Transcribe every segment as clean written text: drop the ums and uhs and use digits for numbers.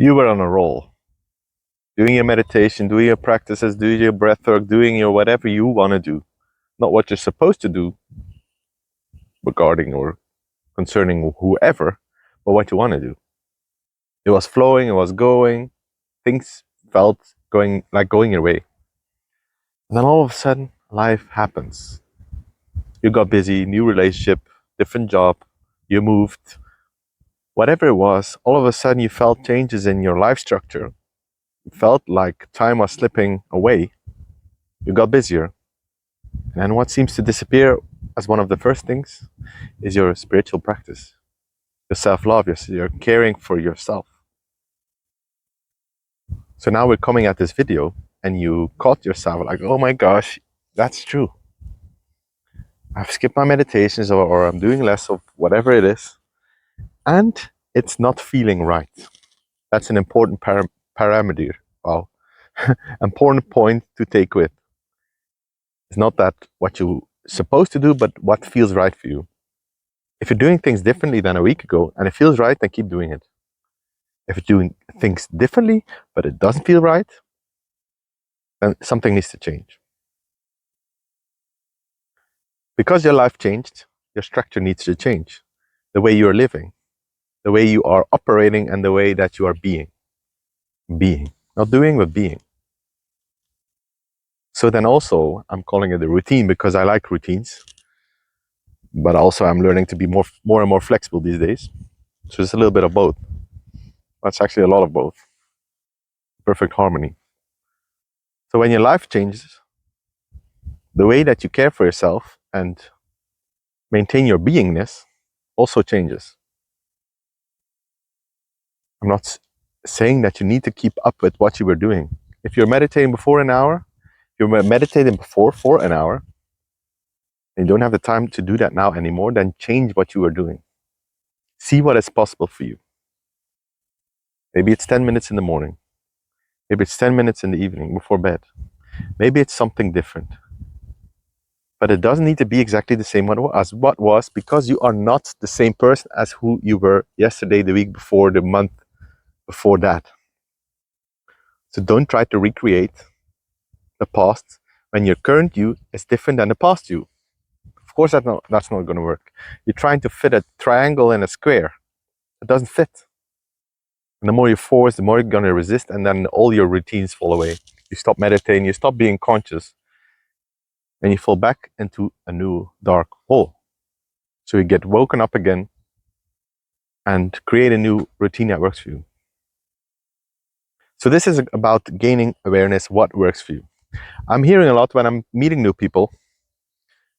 You were on a roll, doing your meditation, doing your practices, doing your breath work, doing your whatever you want to do, not what you're supposed to do regarding or concerning whoever, but what you want to do. It was flowing, it was going, things felt going your way. And then all of a sudden, life happens. You got busy, new relationship, different job, you moved, whatever it was, all of a sudden you felt changes in your life structure. It felt like time was slipping away. You got busier. And what seems to disappear as one of the first things is your spiritual practice, your self-love, your caring for yourself. So now we're coming at this video and you caught yourself like, oh my gosh, that's true. I've skipped my meditations or I'm doing less of whatever it is. And it's not feeling right. That's an important parameter. Wow. Important point to take with. It's not that what you're supposed to do, but what feels right for you. If you're doing things differently than a week ago and it feels right, then keep doing it. If you're doing things differently, but it doesn't feel right, then something needs to change. Because your life changed, your structure needs to change. The way you're living, the way you are operating, and the way that you are being. Being. Not doing, but being. So then also, I'm calling it a routine because I like routines. But also I'm learning to be more and more flexible these days. So it's a little bit of both. That's actually a lot of both. Perfect harmony. So when your life changes, the way that you care for yourself and maintain your beingness also changes. I'm not saying that you need to keep up with what you were doing. If you're meditating before an hour, you're meditating before for an hour, and you don't have the time to do that now anymore, then change what you are doing. See what is possible for you. Maybe it's 10 minutes in the morning. Maybe it's 10 minutes in the evening before bed. Maybe it's something different. But it doesn't need to be exactly the same as what was, because you are not the same person as who you were yesterday, the week before, the month before that. So don't try to recreate the past when your current you is different than the past you. Of course, that's not going to work. You're trying to fit a triangle in a square. It doesn't fit. And the more you force, the more you're going to resist, and then all your routines fall away. You stop meditating, you stop being conscious, and you fall back into a new dark hole. So you get woken up again and create a new routine that works for you. So this is about gaining awareness, what works for you. I'm hearing a lot when I'm meeting new people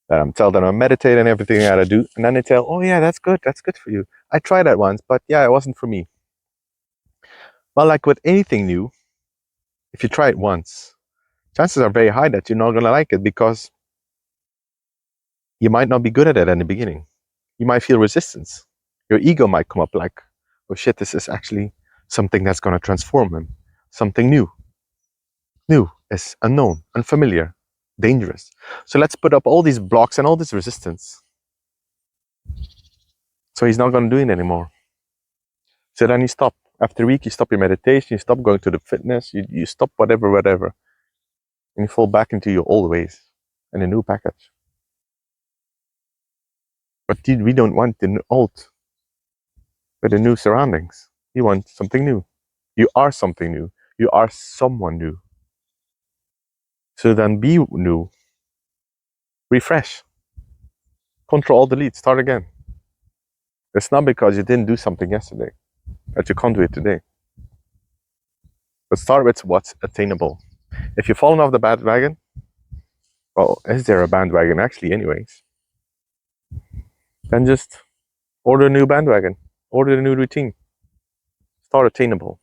that I'm telling them I meditate and everything I gotta do, and then they tell, oh yeah, that's good for you. I tried that once, but yeah, it wasn't for me. Well, like with anything new, if you try it once, chances are very high that you're not gonna like it because you might not be good at it in the beginning. You might feel resistance. Your ego might come up like, oh shit, this is actually something that's gonna transform him. Something new. New is unknown, unfamiliar, dangerous. So let's put up all these blocks and all this resistance. So he's not gonna do it anymore. So then you stop. After a week, you stop your meditation, you stop going to the fitness, you stop whatever. And you fall back into your old ways and a new package. But we don't want the old with the new surroundings. You want something new. You are something new. You are someone new. So then be new. Refresh. Control delete. Start again. It's not because you didn't do something yesterday that you can't do it today. But start with what's attainable. If you've fallen off the bandwagon, well, is there a bandwagon actually anyways? Then just order a new bandwagon. Order a new routine. Start attainable.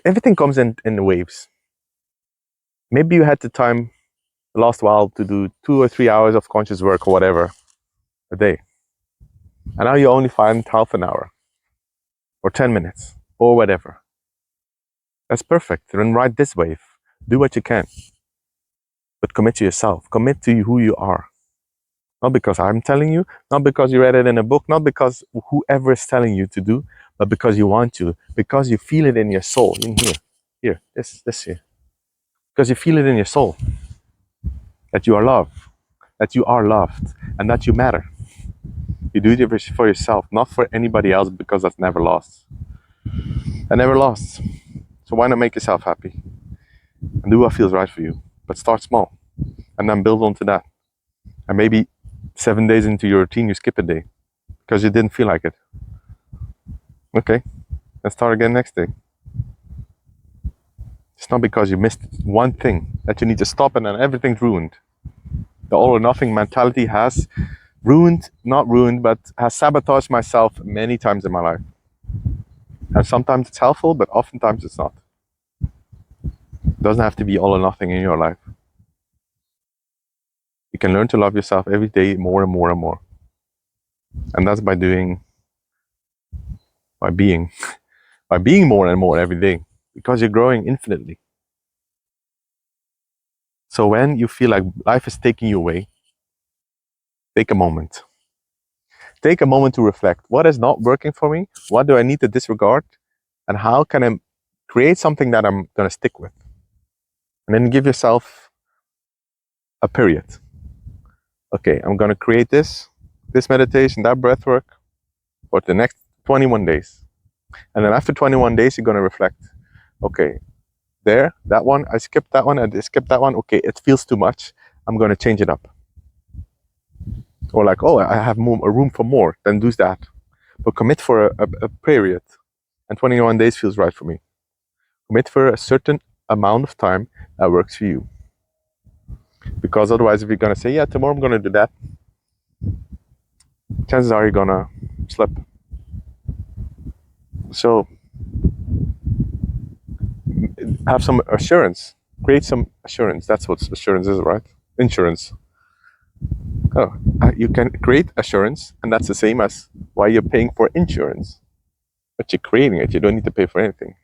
Everything comes in waves. Maybe you had the time the last while to do 2 or 3 hours of conscious work or whatever a day. And now you only find half an hour or 10 minutes or whatever. That's perfect. Then ride this wave. Do what you can. But commit to yourself. Commit to who you are. Not because I'm telling you, not because you read it in a book, not because whoever is telling you to do, but because you want to, because you feel it in your soul. In here, this here. Because you feel it in your soul that you are loved, and that you matter. You do it for yourself, not for anybody else, because that's never lost. I never lost. So why not make yourself happy and do what feels right for you? But start small and then build onto that. And maybe 7 days into your routine, you skip a day because you didn't feel like it. Okay, let's start again next day. It's not because you missed one thing that you need to stop and then everything's ruined. The all or nothing mentality has not ruined, but has sabotaged myself many times in my life. And sometimes it's helpful, but oftentimes it's not. It doesn't have to be all or nothing in your life. You can learn to love yourself every day more and more and more. And that's by being more and more every day, because you're growing infinitely. So when you feel like life is taking you away, take a moment. Take a moment to reflect. What is not working for me? What do I need to disregard? And how can I create something that I'm going to stick with? And then give yourself a period. Okay, I'm going to create this meditation, that breath work for the next 21 days. And then after 21 days, you're going to reflect. Okay, that one, I skipped that one, I skipped that one. Okay, it feels too much. I'm going to change it up. Or like, oh, I have a room for more, then do that. But commit for a period. And 21 days feels right for me. Commit for a certain amount of time that works for you. Because otherwise, if you're going to say, yeah, tomorrow I'm going to do that, chances are you're going to slip. So have some assurance. Create some assurance. That's what assurance is, right? Insurance. Oh, you can create assurance, and that's the same as why you're paying for insurance. But you're creating it. You don't need to pay for anything.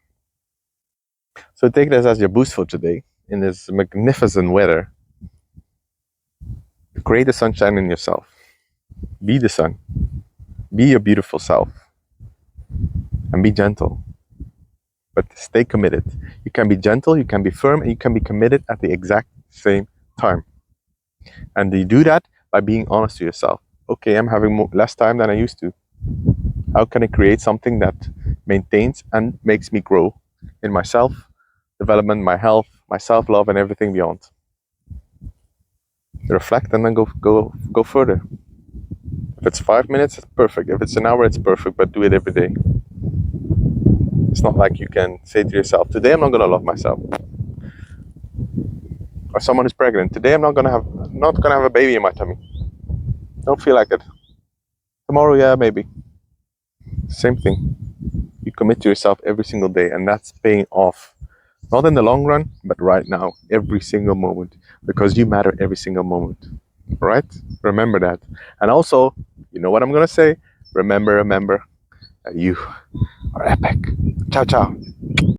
So take this as your boost for today in this magnificent weather. Create the sunshine in yourself. Be the sun. Be your beautiful self. And be gentle. But stay committed. You can be gentle, you can be firm, and you can be committed at the exact same time. And you do that by being honest to yourself. Okay, I'm having less time than I used to. How can I create something that maintains and makes me grow in my self-development, my health, my self-love, and everything beyond? Reflect and then go further. If it's 5 minutes, it's perfect. If it's an hour, it's perfect, but do it every day. It's not like you can say to yourself, today I'm not going to love myself. Or someone who's pregnant, today I'm not going to have a baby in my tummy. Don't feel like it. Tomorrow, yeah, maybe. Same thing. You commit to yourself every single day, and that's paying off. Not in the long run, but right now, every single moment, because you matter every single moment. Right? Remember that. And also, you know what I'm going to say? Remember that you are epic. Ciao, ciao.